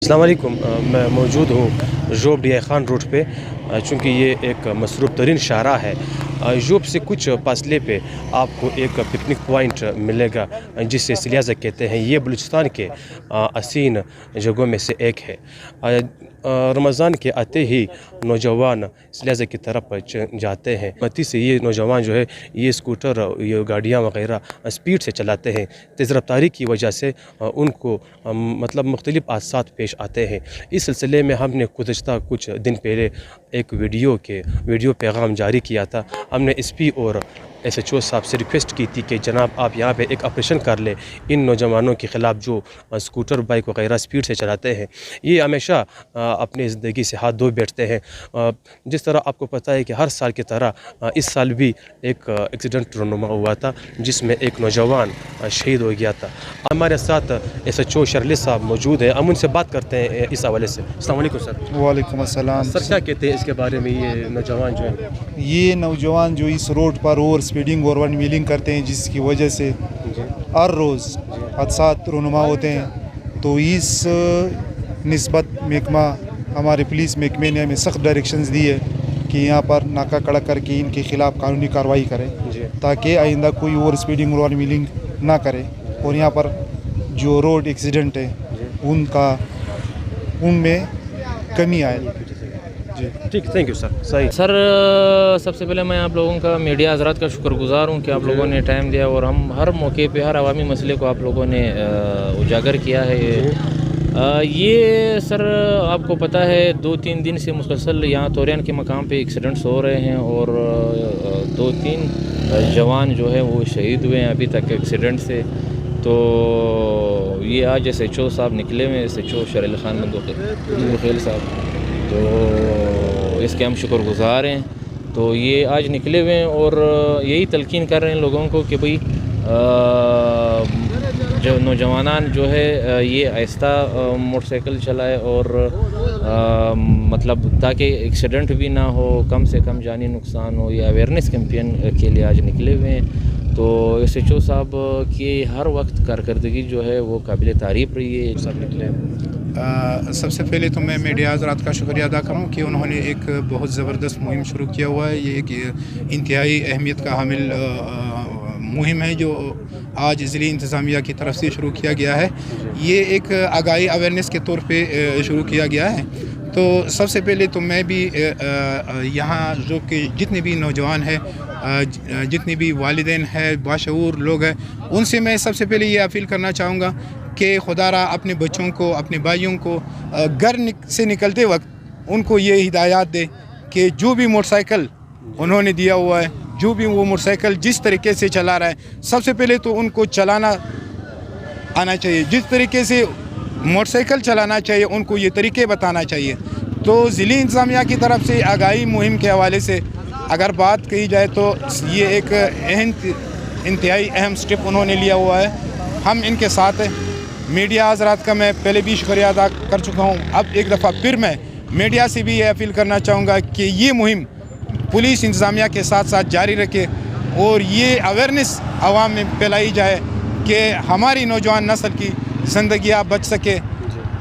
السلام علیکم، میں موجود ہوں job D I Khan road پہ، چونکہ یہ ایک مصروف ترین شاہراہ ہے۔ جوب سے کچھ فاصلے پہ آپ کو ایک پکنک پوائنٹ ملے گا جسے سلیازہ کہتے ہیں۔ یہ بلوچستان کے حسین جگہوں میں سے ایک ہے۔ رمضان کے آتے ہی نوجوان سلیازہ کی طرف جاتے ہیں۔ متی سے یہ نوجوان جو ہے یہ اسکوٹر، یہ گاڑیاں وغیرہ اسپیڈ سے چلاتے ہیں۔ تیز رفتاری کی وجہ سے ان کو مختلف حادثات پیش آتے ہیں۔ اس سلسلے میں ہم نے گزشتہ کچھ دن پہلے ایک ویڈیو پیغام جاری کیا تھا۔ ہم نے ایس پی اور ایس ایچ او صاحب سے ریکویسٹ کی تھی کہ جناب آپ یہاں پہ ایک آپریشن کر لیں ان نوجوانوں کے خلاف جو اسکوٹر بائک وغیرہ اسپیڈ سے چلاتے ہیں۔ یہ ہمیشہ اپنی زندگی سے ہاتھ دھو بیٹھتے ہیں۔ جس طرح آپ کو پتہ ہے کہ ہر سال کی طرح اس سال بھی ایک ایکسیڈنٹ رونما ہوا تھا جس میں ایک نوجوان شہید ہو گیا تھا۔ ہمارے ساتھ ایس ایچ او شرلی صاحب موجود ہیں، ہم ان سے بات کرتے ہیں اس حوالے سے۔ السلام علیکم سر۔ وعلیکم السلام سر، کیا کہتے ہیں اس کے بارے میں؟ یہ نوجوان جو ہے یہ نوجوان جو اس روڈ پر اوور سپیڈنگ اور ون ویلنگ کرتے ہیں جس کی وجہ سے ہر روز حادثات رونما ہوتے ہیں، تو اس نسبت محکمہ ہمارے پولیس محکمے نے ہمیں سخت ڈائریکشنز دی ہے کہ یہاں پر ناکہ کڑا کر کے ان کے خلاف قانونی کارروائی کریں تاکہ آئندہ کوئی اوور سپیڈنگ اور ون ویلنگ نہ کرے، اور یہاں پر جو روڈ ایکسیڈنٹ ہے ان میں کمی آئے۔ جی ٹھیک، تھینک یو سر۔ صحیح سر، سب سے پہلے میں آپ لوگوں کا، میڈیا حضرات کا شکر گزار ہوں کہ آپ لوگوں نے ٹائم دیا اور ہم ہر موقع پہ ہر عوامی مسئلے کو آپ لوگوں نے اجاگر کیا ہے۔ یہ سر آپ کو پتہ ہے 2-3 دن سے مسلسل یہاں توریان کے مقام پہ ایکسیڈنٹس ہو رہے ہیں اور 2-3 جوان جو ہے وہ شہید ہوئے ہیں ابھی تک ایکسیڈنٹ سے۔ تو یہ آج ایس ایچ او صاحب نکلے ہوئے، ایس ایچ او شرلی خان مندوخیل صاحب، تو اس کے ہم شکر گزار ہیں۔ تو یہ آج نکلے ہوئے ہیں اور یہی تلقین کر رہے ہیں لوگوں کو کہ بھئی جو نوجوانان جو ہے یہ آہستہ موٹر سائیکل چلائے اور تاکہ ایکسیڈنٹ بھی نہ ہو، کم سے کم جانی نقصان ہو۔ یہ اویئرنیس کیمپین کے لیے آج نکلے ہوئے ہیں۔ تو ایس ایچ او صاحب کی ہر وقت کارکردگی جو ہے وہ قابل تعریف رہی ہے۔ سب نکلے سب سے پہلے تو میں میڈیا حضرات کا شکریہ ادا کروں کہ انہوں نے ایک بہت زبردست مہم شروع کیا ہوا ہے۔ یہ ایک انتہائی اہمیت کا حامل مہم ہے جو آج ضلعی انتظامیہ کی طرف سے شروع کیا گیا ہے۔ یہ ایک آگاہی اویئرنیس کے طور پہ شروع کیا گیا ہے۔ تو سب سے پہلے تو میں بھی یہاں جو کہ جتنے بھی نوجوان ہیں، جتنے بھی والدین ہیں، باشعور لوگ ہیں، ان سے میں سب سے پہلے یہ اپیل کرنا چاہوں گا کہ خدا را اپنے بچوں کو، اپنے بھائیوں کو گھر سے نکلتے وقت ان کو یہ ہدایات دے کہ جو بھی موٹر سائیکل انہوں نے دیا ہوا ہے، جو بھی وہ موٹر سائیکل جس طریقے سے چلا رہا ہے، سب سے پہلے تو ان کو چلانا آنا چاہیے۔ جس طریقے سے موٹر سائیکل چلانا چاہیے ان کو یہ طریقے بتانا چاہیے۔ تو ضلعی انتظامیہ کی طرف سے آگاہی مہم کے حوالے سے اگر بات کہی جائے تو یہ ایک انتہائی اہم سٹیپ انہوں نے لیا ہوا ہے۔ ہم ان کے ساتھ ہیں۔ میڈیا حضرات کا میں پہلے بھی شکریہ ادا کر چکا ہوں، اب ایک دفعہ پھر میں میڈیا سے بھی یہ اپیل کرنا چاہوں گا کہ یہ مہم پولیس انتظامیہ کے ساتھ ساتھ جاری رکھے اور یہ اویئرنیس عوام میں پھیلائی جائے کہ ہماری نوجوان نسل کی زندگیاں بچ سکے،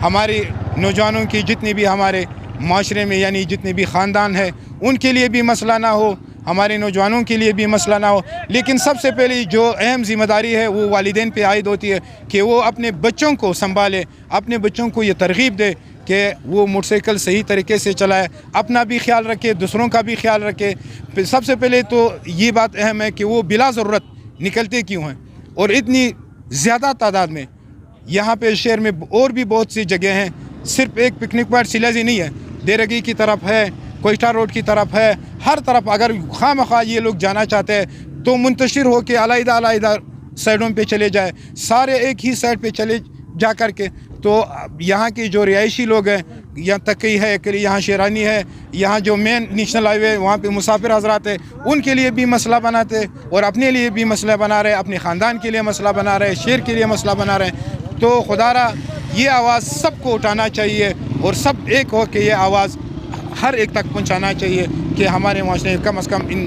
ہماری نوجوانوں کی جتنی بھی ہمارے معاشرے میں یعنی جتنے بھی خاندان ہیں ان کے لیے بھی مسئلہ نہ ہو، ہمارے نوجوانوں کے لیے بھی مسئلہ نہ ہو۔ لیکن سب سے پہلے جو اہم ذمہ داری ہے وہ والدین پہ عائد ہوتی ہے کہ وہ اپنے بچوں کو سنبھالے، اپنے بچوں کو یہ ترغیب دے کہ وہ موٹر سائیکل صحیح طریقے سے چلائے، اپنا بھی خیال رکھے، دوسروں کا بھی خیال رکھے۔ سب سے پہلے تو یہ بات اہم ہے کہ وہ بلا ضرورت نکلتے کیوں ہیں، اور اتنی زیادہ تعداد میں یہاں پہ شہر میں اور بھی بہت سی جگہ ہیں، صرف ایک پکنک پوائنٹ سلیازی نہیں ہے، دیرگی کی طرف ہے، کوئٹہ روڈ کی طرف ہے، ہر طرف اگر خواہ مخواہ یہ لوگ جانا چاہتے ہیں تو منتشر ہو کے علیحدہ سائڈوں پہ چلے جائے، سارے ایک ہی سائڈ پہ چلے جا کر کے۔ تو یہاں کے جو رہائشی لوگ ہیں، یہاں تقی ہے، یہاں شیرانی ہے، یہاں جو مین نیشنل ہائی وے وہاں پہ مسافر حضرات ہیں، ان کے لیے بھی مسئلہ بناتے اور اپنے لیے بھی مسئلہ بنا رہے، اپنے خاندان کے لیے مسئلہ بنا رہے، شہر کے لیے مسئلہ بنا رہے ہیں۔ تو خدا را یہ آواز سب کو اٹھانا چاہیے اور سب ایک ہو کے یہ آواز ہر ایک تک پہنچانا چاہیے کہ ہمارے معاشرے میں کم از کم ان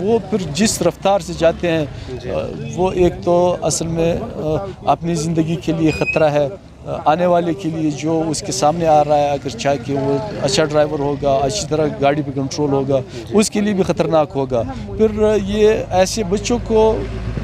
وہ پھر جس رفتار سے جاتے ہیں وہ ایک تو اصل میں اپنی زندگی کے لیے خطرہ ہے، آنے والے کے لیے جو اس کے سامنے آ رہا ہے، اگر چاہے کہ وہ اچھا ڈرائیور ہوگا، اچھی طرح گاڑی پہ کنٹرول ہوگا، اس کے لیے بھی خطرناک ہوگا۔ پھر یہ ایسے بچوں کو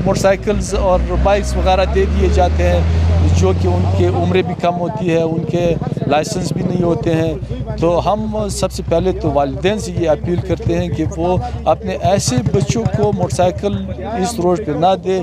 موٹر سائیکلز اور بائکس وغیرہ دے دیے جاتے ہیں جو کہ ان کے عمریں بھی کم ہوتی ہے، ان کے لائسنس بھی نہیں ہوتے ہیں۔ تو ہم سب سے پہلے تو والدین سے یہ اپیل کرتے ہیں کہ وہ اپنے ایسے بچوں کو موٹر سائیکل اس روڈ پہ نہ دے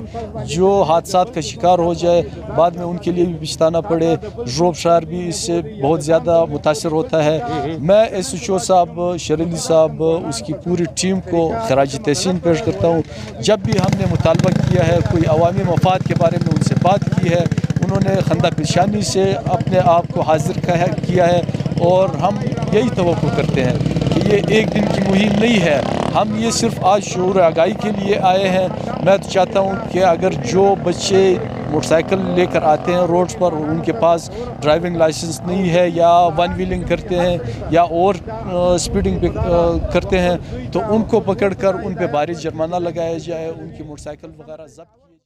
جو حادثات کا شکار ہو جائے، بعد میں ان کے لیے بھی پچھتانا پڑے۔ روب شہر بھی اس سے بہت زیادہ متاثر ہوتا ہے۔ میں ایس ایچ او صاحب شیر علی صاحب اس کی پوری ٹیم کو خراج تحسین پیش کرتا ہوں۔ جب بھی ہم نے مطالبہ کیا ہے، کوئی عوامی مفاد کے بارے میں ان سے بات کی ہے، انہوں نے خندہ پیشانی سے اپنے آپ کو حاضر کیا ہے، اور ہم یہی توقع کرتے ہیں کہ یہ ایک دن کی مہم نہیں ہے، ہم یہ صرف آج شعور آگاہی کے لیے آئے ہیں۔ میں تو چاہتا ہوں کہ اگر جو بچے موٹر سائیکل لے کر آتے ہیں روڈز پر اور ان کے پاس ڈرائیونگ لائسنس نہیں ہے، یا ون ویلنگ کرتے ہیں، یا اور اسپیڈنگ پہ کرتے ہیں، تو ان کو پکڑ کر ان پہ بھاری جرمانہ لگایا جائے، ان کی موٹر سائیکل وغیرہ ضبط کی